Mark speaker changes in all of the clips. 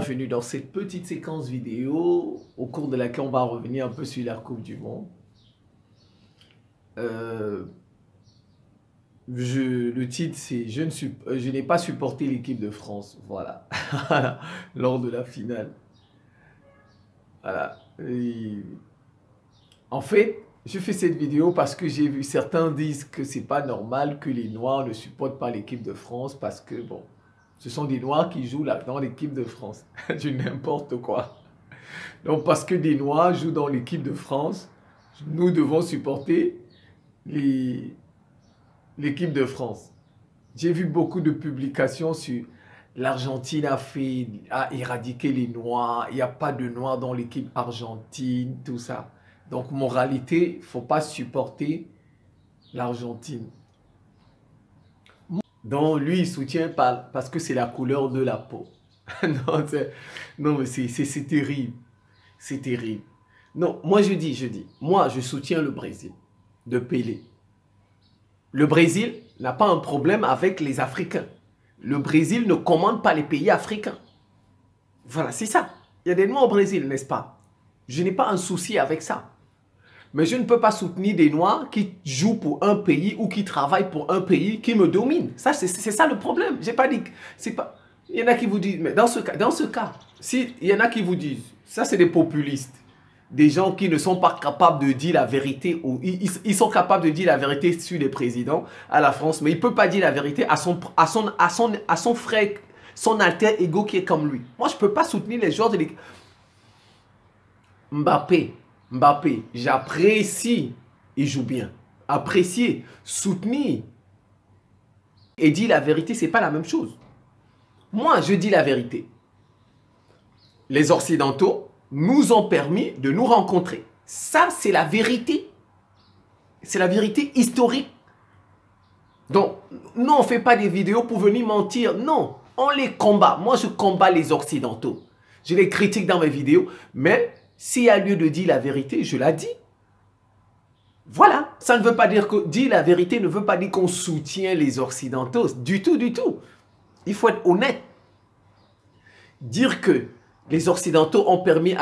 Speaker 1: bienvenue dans cette petite séquence vidéo au cours de laquelle on va revenir un peu sur la Coupe du Monde. Le titre c'est je n'ai pas supporté l'équipe de France, voilà, lors de la finale. Voilà. En fait, je fais cette vidéo parce que j'ai vu certains disent que c'est pas normal que les Noirs ne supportent pas l'équipe de France parce que bon, ce sont des Noirs qui jouent là dans l'équipe de France. Du n'importe quoi. Donc parce que des Noirs jouent dans l'équipe de France, nous devons supporter l'équipe de France. J'ai vu beaucoup de publications sur l'Argentine a éradiqué les Noirs, il n'y a pas de Noirs dans l'équipe argentine, tout ça. Donc moralité, il ne faut pas supporter l'Argentine. Donc lui, il soutient parce que c'est la couleur de la peau. Non, mais c'est terrible. C'est terrible. Non, moi je dis, moi je soutiens le Brésil de Pelé. Le Brésil n'a pas un problème avec les Africains. Le Brésil ne commande pas les pays africains. Voilà, c'est ça. Il y a des Noirs au Brésil, n'est-ce pas? Je n'ai pas un souci avec ça. Mais je ne peux pas soutenir des Noirs qui jouent pour un pays ou qui travaillent pour un pays qui me domine. Ça, c'est ça le problème. J'ai pas dit... c'est pas. Il y en a qui vous disent... Mais dans ce cas, si il y en a qui vous disent... Ça, c'est des populistes. Des gens qui ne sont pas capables de dire la vérité. Ou ils sont capables de dire la vérité sur les présidents à la France. Mais ils ne peuvent pas dire la vérité à son frère, son alter ego qui est comme lui. Moi, je ne peux pas soutenir les joueurs de l'équipe. Mbappé, j'apprécie, il joue bien. Apprécier, soutenir et dire la vérité, ce n'est pas la même chose. Moi, je dis la vérité. Les Occidentaux nous ont permis de nous rencontrer. Ça, c'est la vérité. C'est la vérité historique. Donc, nous, on ne fait pas des vidéos pour venir mentir. Non, on les combat. Moi, je combats les Occidentaux. Je les critique dans mes vidéos, mais... s'il y a lieu de dire la vérité, je la dis. Voilà. Ça ne veut pas dire que dire la vérité ne veut pas dire qu'on soutient les Occidentaux. Du tout, du tout. Il faut être honnête. Dire que les Occidentaux ont permis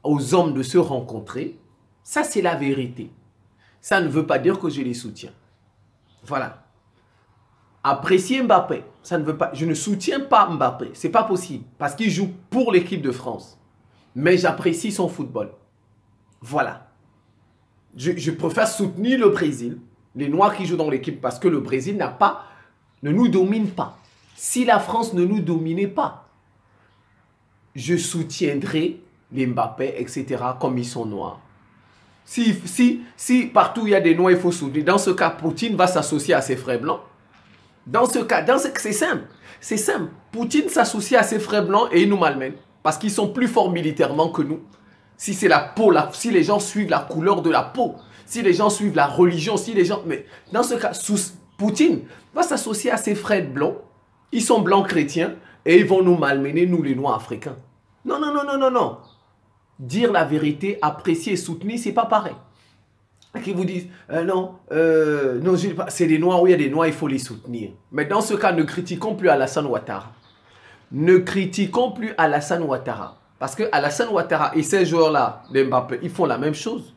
Speaker 1: aux hommes de se rencontrer, ça c'est la vérité. Ça ne veut pas dire que je les soutiens. Voilà. Apprécier Mbappé, ça ne veut pas... Je ne soutiens pas Mbappé. C'est pas possible. Parce qu'il joue pour l'équipe de France. Mais j'apprécie son football. Voilà. Je préfère soutenir le Brésil, les Noirs qui jouent dans l'équipe, parce que le Brésil ne nous domine pas. Si la France ne nous dominait pas, je soutiendrai les Mbappé, etc., comme ils sont noirs. Si partout il y a des Noirs, il faut soutenir. Dans ce cas, Poutine va s'associer à ses frères blancs. Dans ce cas, c'est simple. C'est simple. Poutine s'associe à ses frères blancs et il nous malmène. Parce qu'ils sont plus forts militairement que nous. Si c'est la peau, si les gens suivent la couleur de la peau, si les gens suivent la religion, si les gens... Mais dans ce cas, Poutine va s'associer à ses frères blancs. Ils sont blancs chrétiens et ils vont nous malmener, nous les Noirs africains. Non, non, non, non, non, non. Dire la vérité, apprécier et soutenir, c'est pas pareil. Qui vous disent, non, c'est des Noirs, oui, il y a des Noirs, il faut les soutenir. Mais dans ce cas, ne critiquons plus Alassane Ouattara. Ne critiquons plus Alassane Ouattara. Parce que Alassane Ouattara et ces joueurs-là, Mbappé, ils font la même chose.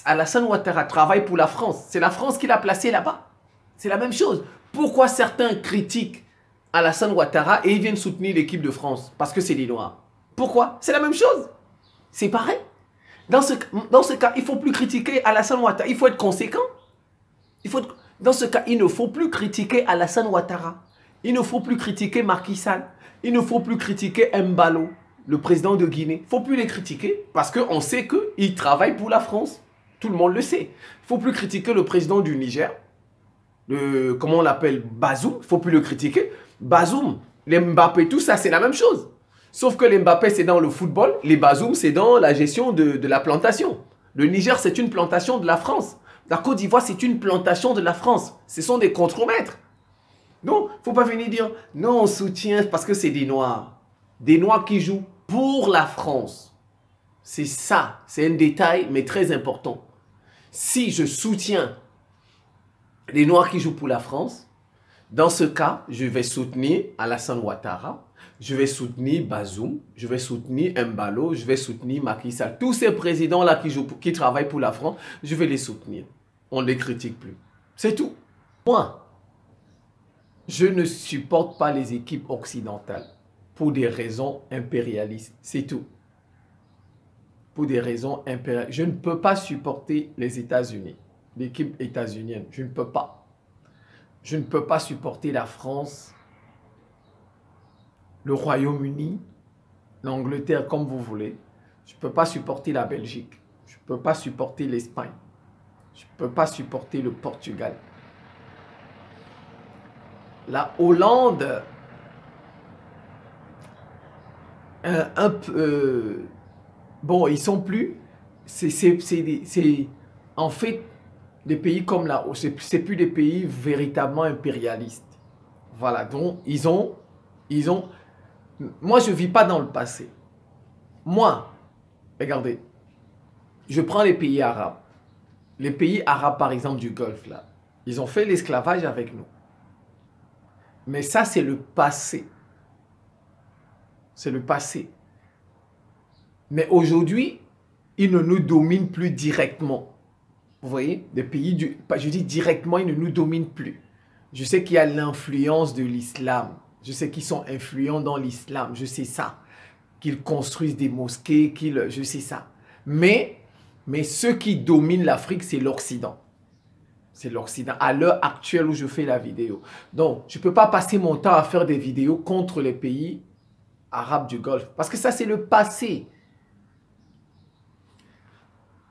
Speaker 1: Alassane Ouattara travaille pour la France. C'est la France qui l'a placé là-bas. C'est la même chose. Pourquoi certains critiquent Alassane Ouattara et ils viennent soutenir l'équipe de France? Parce que c'est des Noirs. Pourquoi? C'est la même chose. C'est pareil. Dans ce cas, il ne faut plus critiquer Alassane Ouattara. Il faut être conséquent. Dans ce cas, il ne faut plus critiquer Alassane Ouattara. Il ne faut plus critiquer Macky Sall. Il ne faut plus critiquer Embalo, le président de Guinée. Il ne faut plus les critiquer parce qu'on sait qu'ils travaillent pour la France. Tout le monde le sait. Il ne faut plus critiquer le président du Niger. Comment on l'appelle? Bazoum. Il ne faut plus le critiquer. Bazoum, les Mbappé, tout ça, c'est la même chose. Sauf que les Mbappé, c'est dans le football. Les Bazoum, c'est dans la gestion de la plantation. Le Niger, c'est une plantation de la France. La Côte d'Ivoire, c'est une plantation de la France. Ce sont des contremaîtres. Donc, il ne faut pas venir dire, non, on soutient parce que c'est des Noirs. Des Noirs qui jouent pour la France. C'est ça, c'est un détail, mais très important. Si je soutiens les Noirs qui jouent pour la France, dans ce cas, je vais soutenir Alassane Ouattara. Je vais soutenir Bazoum, je vais soutenir Mbalo, je vais soutenir Macky Sall. Tous ces présidents-là qui travaillent pour la France, je vais les soutenir. On ne les critique plus. C'est tout. Moi, je ne supporte pas les équipes occidentales pour des raisons impérialistes. C'est tout. Pour des raisons impérialistes. Je ne peux pas supporter les États-Unis, l'équipe états-unienne. Je ne peux pas. Je ne peux pas supporter la France, le Royaume-Uni, l'Angleterre, comme vous voulez. Je ne peux pas supporter la Belgique. Je ne peux pas supporter l'Espagne. Je ne peux pas supporter le Portugal. La Hollande, bon, ils sont plus... C'est en fait des pays comme là, c'est plus des pays véritablement impérialistes. Voilà, donc ils ont... Moi, je ne vis pas dans le passé. Moi, regardez, je prends les pays arabes. Les pays arabes, par exemple, du Golfe, là, ils ont fait l'esclavage avec nous. Mais ça, c'est le passé. C'est le passé. Mais aujourd'hui, ils ne nous dominent plus directement. Vous voyez, des pays, je dis directement, ils ne nous dominent plus. Je sais qu'il y a l'influence de l'islam. Je sais qu'ils sont influents dans l'islam. Je sais ça. Qu'ils construisent des mosquées, je sais ça. Mais ceux qui dominent l'Afrique, c'est l'Occident. C'est l'Occident, à l'heure actuelle où je fais la vidéo. Donc, je ne peux pas passer mon temps à faire des vidéos contre les pays arabes du Golfe. Parce que ça, c'est le passé.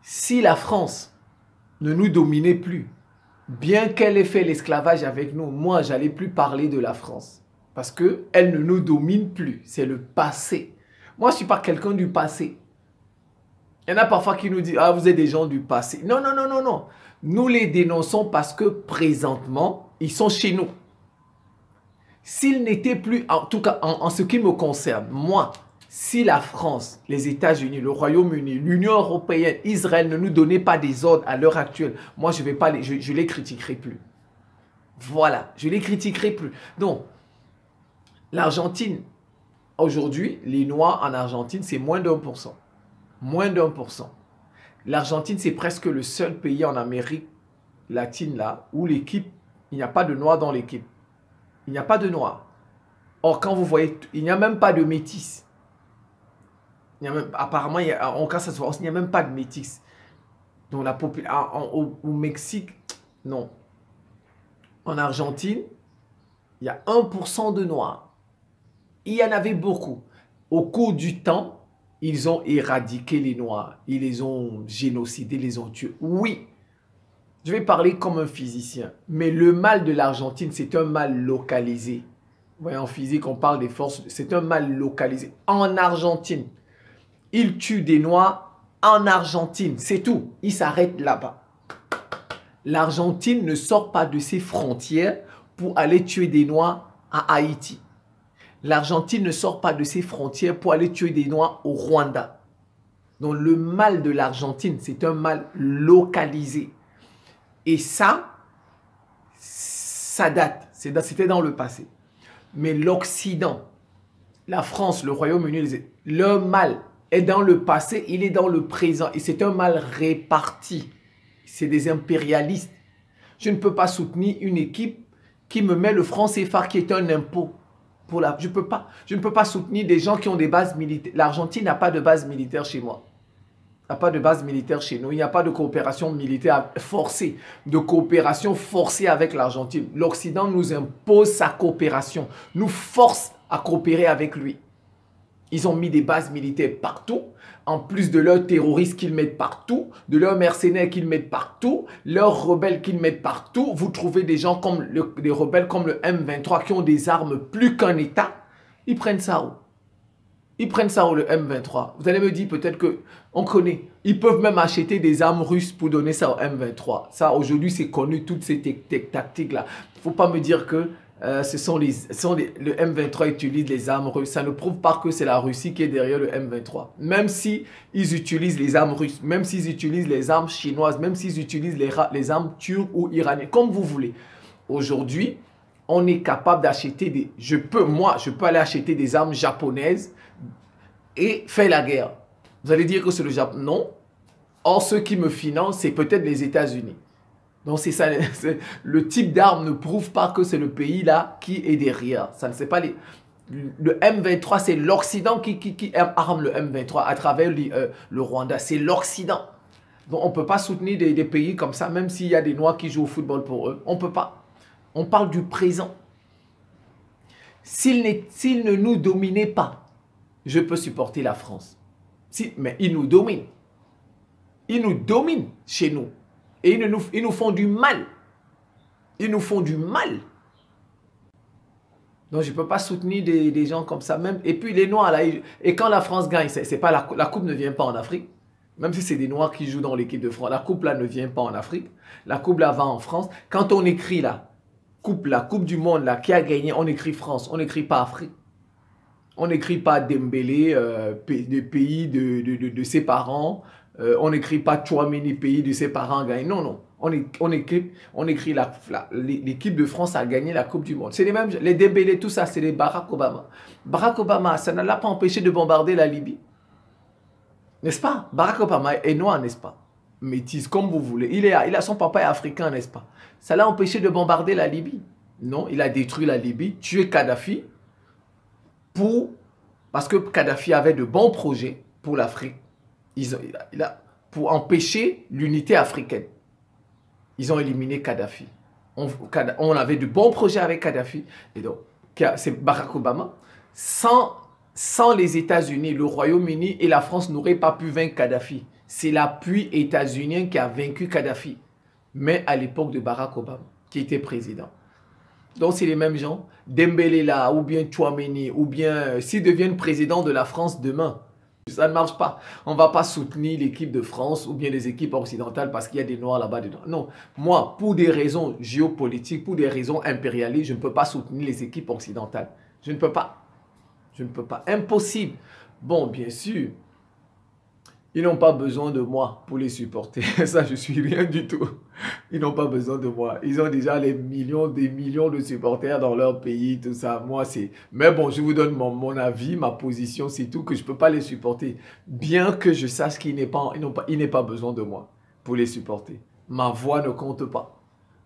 Speaker 1: Si la France ne nous dominait plus, bien qu'elle ait fait l'esclavage avec nous, moi, je n'allais plus parler de la France. Parce qu'elle ne nous domine plus. C'est le passé. Moi, je ne suis pas quelqu'un du passé. Il y en a parfois qui nous disent « Ah, vous êtes des gens du passé. » Non, non, non, non, non. Nous les dénonçons parce que présentement, ils sont chez nous. S'ils n'étaient plus, en tout cas en ce qui me concerne, moi, si la France, les États-Unis, le Royaume-Uni, l'Union européenne, Israël ne nous donnaient pas des ordres à l'heure actuelle, moi, je les critiquerai plus. Voilà, je les critiquerai plus. Donc, l'Argentine, aujourd'hui, les Noirs en Argentine, c'est moins d'1%. Moins d'1%. L'Argentine, c'est presque le seul pays en Amérique latine là où l'équipe, il n'y a pas de Noirs dans l'équipe. Il n'y a pas de Noirs. Or, quand vous voyez, il n'y a même pas de métis. Apparemment, en cas ça se voit, il n'y a même pas de métis. Donc, au Mexique, non. En Argentine, il y a 1% de Noirs. Il y en avait beaucoup. Au cours du temps, ils ont éradiqué les Noirs. Ils les ont génocidés, les ont tués. Oui, je vais parler comme un physicien. Mais le mal de l'Argentine, c'est un mal localisé. Vous voyez, en physique, on parle des forces. C'est un mal localisé. En Argentine, ils tuent des Noirs en Argentine. C'est tout. Ils s'arrêtent là-bas. L'Argentine ne sort pas de ses frontières pour aller tuer des Noirs à Haïti. L'Argentine ne sort pas de ses frontières pour aller tuer des Noirs au Rwanda. Donc le mal de l'Argentine, c'est un mal localisé. Et ça date. C'était dans le passé. Mais l'Occident, la France, le Royaume-Uni, leur mal est dans le passé, il est dans le présent. Et c'est un mal réparti. C'est des impérialistes. Je ne peux pas soutenir une équipe qui me met le franc CFA qui est un impôt. Je ne peux pas soutenir des gens qui ont des bases militaires. L'Argentine n'a pas de base militaire chez moi. Il n'y a pas de base militaire chez nous. Il n'y a pas de coopération militaire forcée. De coopération forcée avec l'Argentine. L'Occident nous impose sa coopération. Nous force à coopérer avec lui. Ils ont mis des bases militaires partout. En plus de leurs terroristes qu'ils mettent partout, de leurs mercenaires qu'ils mettent partout, leurs rebelles qu'ils mettent partout, vous trouvez des gens comme des rebelles comme le M23 qui ont des armes plus qu'un État. Ils prennent ça où? Ils prennent ça où, le M23? Vous allez me dire peut-être que on connaît. Ils peuvent même acheter des armes russes pour donner ça au M23. Ça, aujourd'hui, c'est connu, toutes ces tactiques-là. Il ne faut pas me dire que le M23 utilise les armes russes. Ça ne prouve pas que c'est la Russie qui est derrière le M23. Même si ils utilisent les armes russes, même s'ils utilisent les armes chinoises, même s'ils utilisent les armes turques ou iraniennes, comme vous voulez. Aujourd'hui, on est capable d'acheter des... Moi, je peux aller acheter des armes japonaises et faire la guerre. Vous allez dire que c'est le Japon. Non. Or, ceux qui me financent, c'est peut-être les États-Unis. Donc, c'est ça. Le type d'arme ne prouve pas que c'est le pays là qui est derrière. Ça ne sait pas les... Le M23, c'est l'Occident qui arme le M23 à travers le Rwanda. C'est l'Occident. Donc, on ne peut pas soutenir des pays comme ça, même s'il y a des Noirs qui jouent au football pour eux. On ne peut pas. On parle du présent. S'ils ne nous dominaient pas, je peux supporter la France. Mais ils nous dominent. Ils nous dominent chez nous. Et ils nous font du mal. Ils nous font du mal. Donc, je ne peux pas soutenir des gens comme ça. Même. Et puis, les Noirs, là, et quand la France gagne, c'est pas la coupe ne vient pas en Afrique. Même si c'est des Noirs qui jouent dans l'équipe de France. La coupe, là, ne vient pas en Afrique. La coupe, là, va en France. Quand on écrit, là, la coupe du monde, là, qui a gagné, on écrit France. On n'écrit pas Afrique. On n'écrit pas Dembélé, des pays de ses parents. On n'écrit pas Tchouaméni, pays de ses parents gagné. Non, non. On écrit l'équipe de France a gagné la Coupe du Monde. C'est les mêmes, les Dembélé, tout ça, c'est les Barack Obama. Barack Obama, ça ne l'a pas empêché de bombarder la Libye. N'est-ce pas? Barack Obama est noir, n'est-ce pas? Métis, comme vous voulez. Son papa est africain, n'est-ce pas? Ça l'a empêché de bombarder la Libye. Non, il a détruit la Libye, tué Kadhafi, parce que Kadhafi avait de bons projets pour l'Afrique. Pour empêcher l'unité africaine. Ils ont éliminé Kadhafi. On avait de bons projets avec Kadhafi. Et donc, c'est Barack Obama. Sans les États-Unis, le Royaume-Uni et la France n'auraient pas pu vaincre Kadhafi. C'est l'appui états-unien qui a vaincu Kadhafi. Mais à l'époque de Barack Obama, qui était président. Donc, c'est les mêmes gens. Dembélé là, ou bien Tchouaméni, ou bien s'ils deviennent président de la France demain. Ça ne marche pas. On ne va pas soutenir l'équipe de France ou bien les équipes occidentales parce qu'il y a des Noirs là-bas dedans. Non, moi, pour des raisons géopolitiques, pour des raisons impérialistes, je ne peux pas soutenir les équipes occidentales. Je ne peux pas. Je ne peux pas. Impossible. Bon, bien sûr, ils n'ont pas besoin de moi pour les supporter. Ça, je suis rien du tout. Ils n'ont pas besoin de moi. Ils ont déjà des millions de supporters dans leur pays, tout ça. Moi, c'est... Mais bon, je vous donne mon avis, ma position, c'est tout, que je ne peux pas les supporter. Bien que je sache qu'ils n'aient pas besoin de moi pour les supporter. Ma voix ne compte pas.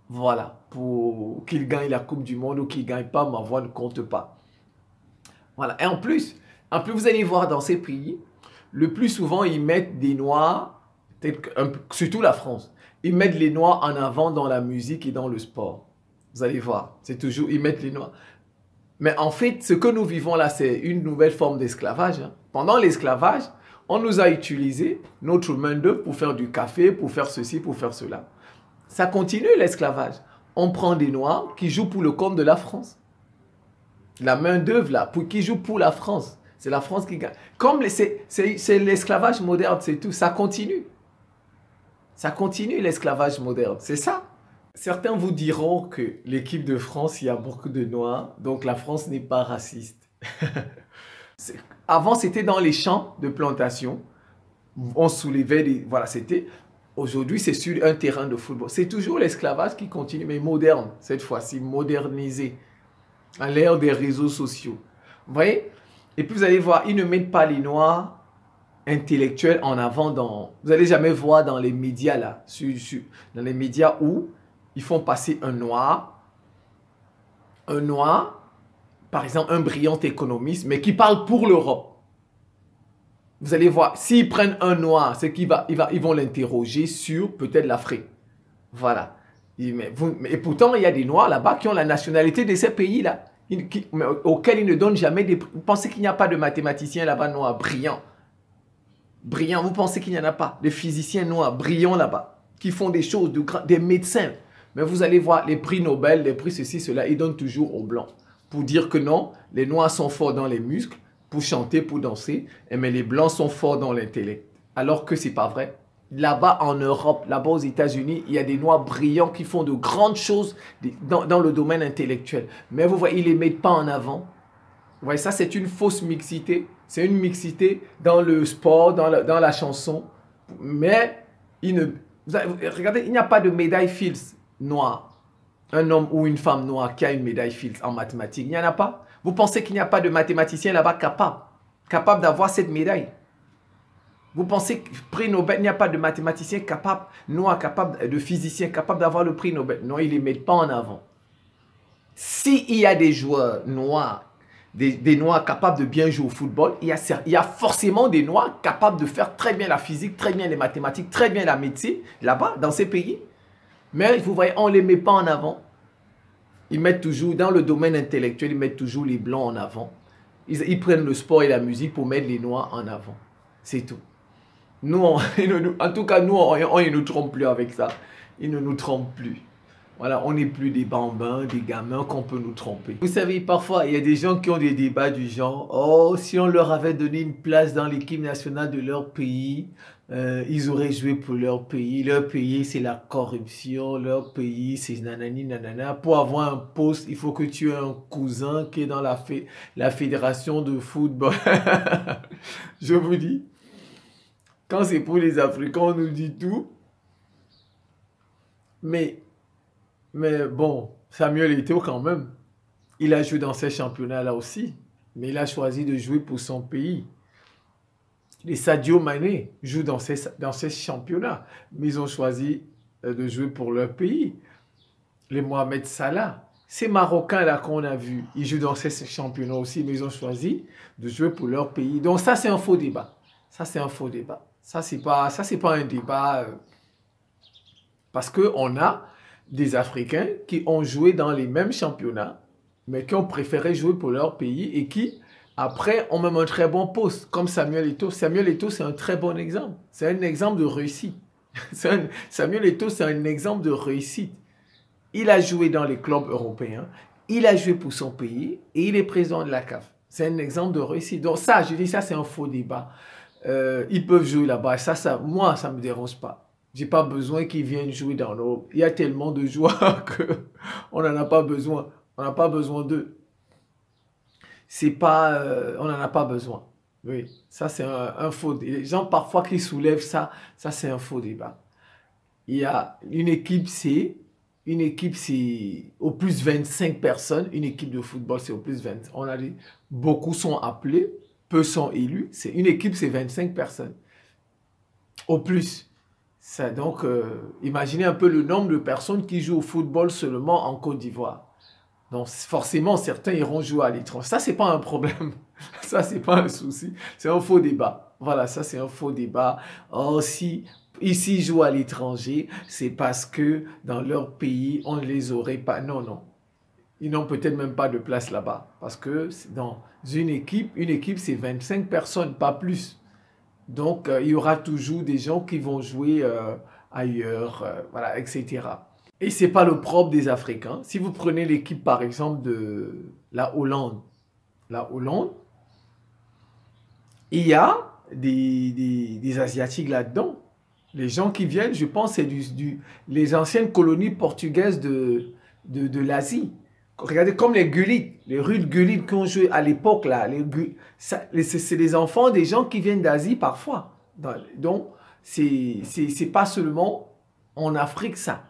Speaker 1: Voilà. Pour qu'ils gagnent la Coupe du Monde ou qu'ils ne gagnent pas, ma voix ne compte pas. Voilà. Et en plus, vous allez voir dans ces pays, le plus souvent, ils mettent des Noirs, surtout la France, ils mettent les Noirs en avant dans la musique et dans le sport. Vous allez voir, c'est toujours, ils mettent les Noirs. Mais en fait, ce que nous vivons là, c'est une nouvelle forme d'esclavage. Hein. Pendant l'esclavage, on nous a utilisé notre main-d'œuvre pour faire du café, pour faire ceci, pour faire cela. Ça continue l'esclavage. On prend des Noirs qui jouent pour le compte de la France. La main-d'œuvre là, qui joue pour la France. C'est la France qui gagne. Comme c'est l'esclavage moderne, c'est tout. Ça continue. Ça continue l'esclavage moderne. C'est ça. Certains vous diront que l'équipe de France, il y a beaucoup de Noirs. Donc la France n'est pas raciste. Avant, c'était dans les champs de plantation. On soulevait des... Voilà, c'était... Aujourd'hui, c'est sur un terrain de football. C'est toujours l'esclavage qui continue, mais moderne. Cette fois-ci, modernisé. À l'ère des réseaux sociaux. Vous voyez? Et puis vous allez voir, ils ne mettent pas les Noirs intellectuels en avant dans... Vous n'allez jamais voir dans les médias là, dans les médias où ils font passer un Noir, par exemple un brillant économiste, mais qui parle pour l'Europe. Vous allez voir, s'ils prennent un Noir, c'est qu'ils vont l'interroger sur peut-être l'Afrique. Voilà. Et pourtant, il y a des Noirs là-bas qui ont la nationalité de ces pays-là, auxquels ils ne donnent jamais des... Vous pensez qu'il n'y a pas de mathématiciens là-bas noirs brillants? Brillants, vous pensez qu'il n'y en a pas? Des physiciens noirs brillants là-bas, qui font des choses, des médecins. Mais vous allez voir, les prix Nobel, les prix ceci, cela, ils donnent toujours aux Blancs. Pour dire que non, les Noirs sont forts dans les muscles, pour chanter, pour danser, mais les Blancs sont forts dans l'intellect. Alors que ce n'est pas vrai. Là-bas en Europe, là-bas aux États-Unis, il y a des Noirs brillants qui font de grandes choses dans le domaine intellectuel. Mais vous voyez, ils ne les mettent pas en avant. Vous voyez, ça c'est une fausse mixité. C'est une mixité dans le sport, dans la chanson. Mais regardez, il n'y a pas de médaille Fields noire. un homme ou une femme noire qui a une médaille Fields en mathématiques? Il n'y en a pas. Vous pensez qu'il n'y a pas de mathématicien là-bas capable d'avoir cette médaille? Vous pensez que prix Nobel, il n'y a pas de mathématicien capable, noir, capable, de physicien capable d'avoir le prix Nobel? Non, ils ne les mettent pas en avant. S'il y a des joueurs noirs, des noirs capables de bien jouer au football, il y a forcément des noirs capables de faire très bien la physique, très bien les mathématiques, très bien la médecine, là-bas, dans ces pays. Mais vous voyez, on ne les met pas en avant. Ils mettent toujours, dans le domaine intellectuel, ils mettent toujours les blancs en avant. Ils prennent le sport et la musique pour mettre les noirs en avant. C'est tout. Nous, en tout cas, nous, on ne nous trompe plus avec ça. Ils ne nous trompent plus. Voilà, on n'est plus des bambins, des gamins qu'on peut nous tromper. Vous savez, parfois, il y a des gens qui ont des débats du genre « Oh, si on leur avait donné une place dans l'équipe nationale de leur pays, ils auraient joué pour leur pays. Leur pays, c'est la corruption. Leur pays, c'est nanani, nanana. Pour avoir un poste, il faut que tu aies un cousin qui est dans la fédération de football. » Je vous dis, quand c'est pour les Africains, on nous dit tout. Mais bon, Samuel Eto'o quand même, il a joué dans ces championnats-là aussi. Mais il a choisi de jouer pour son pays. Les Sadio Mané jouent dans ces championnats. Mais ils ont choisi de jouer pour leur pays. Les Mohamed Salah, ces Marocains-là qu'on a vus, ils jouent dans ces championnats aussi. Mais ils ont choisi de jouer pour leur pays. Donc ça, c'est un faux débat. Ça, c'est un faux débat. Ça, c'est pas un débat. Parce qu'on a des Africains qui ont joué dans les mêmes championnats, mais qui ont préféré jouer pour leur pays et qui, après, ont même un très bon poste, comme Samuel Eto'o. Samuel Eto'o, c'est un très bon exemple. C'est un exemple de réussite. Samuel Eto'o, c'est un exemple de réussite. Il a joué dans les clubs européens, il a joué pour son pays et il est président de la CAF. C'est un exemple de réussite. Donc ça, je dis, ça, c'est un faux débat. Ils peuvent jouer là-bas. Moi, ça ne me dérange pas. Je n'ai pas besoin qu'ils viennent jouer dans l'Europe. Il y a tellement de joueurs qu'on n'en a pas besoin. On n'a pas besoin d'eux. On n'en a pas besoin. Oui, ça c'est un faux débat. Les gens parfois qui soulèvent ça c'est un faux débat. Il y a une équipe, c'est au plus 25 personnes. Une équipe de football, c'est au plus 20. On a dit, beaucoup sont appelés, peu sont élus. Une équipe, c'est 25 personnes. Au plus. Ça, donc, imaginez un peu le nombre de personnes qui jouent au football seulement en Côte d'Ivoire. Donc, forcément, certains iront jouer à l'étranger. Ça, c'est pas un problème. Ça, c'est pas un souci. C'est un faux débat. Voilà, ça, c'est un faux débat. Oh, si ici ils jouent à l'étranger, c'est parce que dans leur pays, on ne les aurait pas. Non, non. Ils n'ont peut-être même pas de place là-bas. Parce que dans une équipe, c'est 25 personnes, pas plus. Donc, il y aura toujours des gens qui vont jouer ailleurs, voilà, etc. Et ce n'est pas le propre des Africains. Si vous prenez l'équipe, par exemple, de la Hollande, il y a des Asiatiques là-dedans. Les gens qui viennent, je pense, c'est les anciennes colonies portugaises de l'Asie. Regardez comme les Gulites, les Rudes Gulites qui ont joué à l'époque là. C'est les enfants des gens qui viennent d'Asie parfois. Donc, c'est pas seulement en Afrique ça.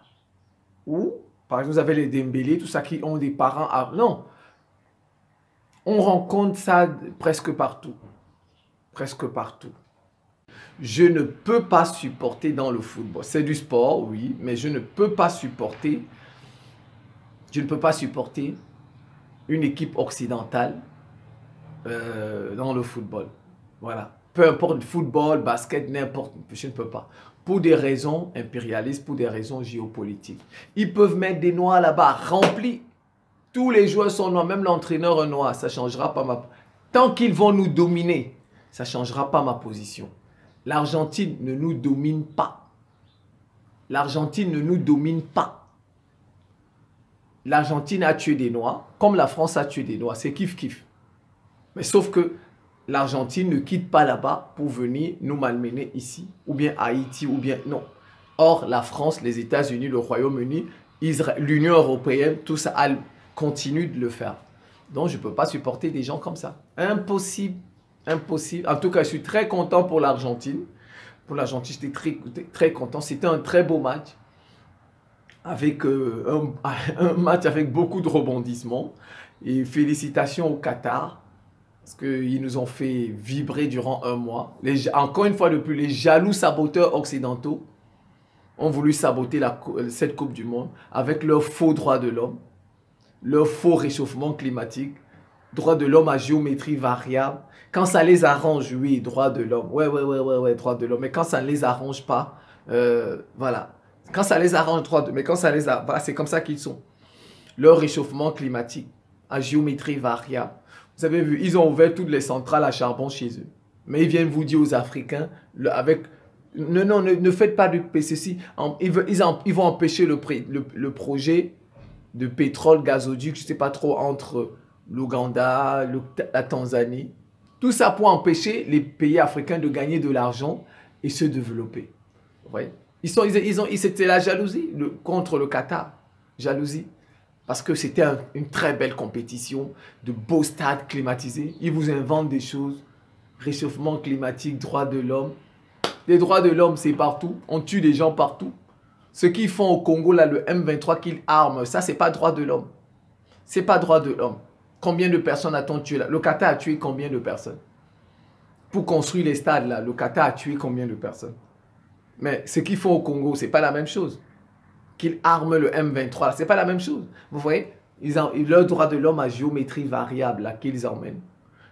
Speaker 1: Ou, par exemple, vous avez les Dembélé, tout ça qui ont des parents. Non. On rencontre ça presque partout. Presque partout. Je ne peux pas supporter dans le football. C'est du sport, oui, mais je ne peux pas supporter. Je ne peux pas supporter une équipe occidentale dans le football. Voilà. Peu importe, football, basket, n'importe, je ne peux pas. Pour des raisons impérialistes, pour des raisons géopolitiques. Ils peuvent mettre des noirs là-bas, remplis. Tous les joueurs sont noirs, même l'entraîneur est noir. Ça ne changera pas ma... Tant qu'ils vont nous dominer, ça ne changera pas ma position. L'Argentine ne nous domine pas. L'Argentine ne nous domine pas. L'Argentine a tué des Noirs, comme la France a tué des Noirs. C'est kiff-kiff. Mais sauf que l'Argentine ne quitte pas là-bas pour venir nous malmener ici, ou bien Haïti, ou bien... Non. Or, la France, les États-Unis, le Royaume-Uni, l'Union européenne, tout ça continue de le faire. Donc, je ne peux pas supporter des gens comme ça. Impossible. Impossible. En tout cas, je suis très content pour l'Argentine. Pour l'Argentine, j'étais très content. C'était un très beau match. avec un match avec beaucoup de rebondissements. Et félicitations au Qatar, parce qu'ils nous ont fait vibrer durant un mois. Encore une fois de plus, les jaloux saboteurs occidentaux ont voulu saboter cette Coupe du Monde avec leurs faux droits de l'homme, leur faux réchauffement climatique, droits de l'homme à géométrie variable. Quand ça les arrange, oui, droits de l'homme. Ouais, droits de l'homme. Mais quand ça ne les arrange pas, voilà. Quand ça les arrange, mais quand ça les arrange, voilà, c'est comme ça qu'ils sont. Leur réchauffement climatique à géométrie variable. Vous avez vu, ils ont ouvert toutes les centrales à charbon chez eux. Mais ils viennent vous dire aux Africains, ne faites pas de PCC. Ils vont empêcher le projet de pétrole gazoduc, je ne sais pas trop, entre l'Ouganda, la Tanzanie. Tout ça pour empêcher les pays africains de gagner de l'argent et se développer. Vous voyez? C'était la jalousie contre le Qatar. Jalousie. Parce que c'était une très belle compétition, de beaux stades climatisés. Ils vous inventent des choses. Réchauffement climatique, droits de l'homme. Les droits de l'homme, c'est partout. On tue des gens partout. Ce qu'ils font au Congo, là, le M23 qu'ils arment, ça, c'est pas droit de l'homme. C'est pas droit de l'homme. Combien de personnes a-t-on tué là? Le Qatar a tué combien de personnes? Pour construire les stades, là, le Qatar a tué combien de personnes? Mais ce qu'ils font au Congo, c'est pas la même chose. Qu'ils arment le M23, c'est pas la même chose. Vous voyez, leur droit de l'homme à géométrie variable, là, qu'ils emmènent.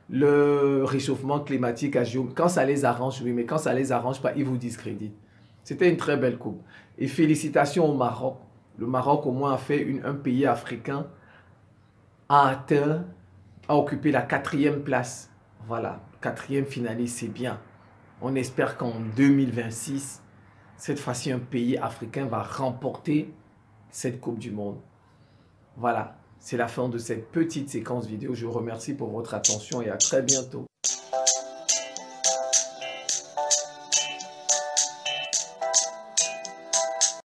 Speaker 1: Le réchauffement climatique à géométrie. Quand ça les arrange, oui, mais quand ça les arrange pas, ils vous discréditent. C'était une très belle coupe. Et félicitations au Maroc. Le Maroc, au moins, a fait un pays africain a occupé la 4e place. Voilà, 4e finaliste, c'est bien. On espère qu'en 2026, cette fois-ci, un pays africain va remporter cette Coupe du Monde. Voilà, c'est la fin de cette petite séquence vidéo. Je vous remercie pour votre attention et à très bientôt.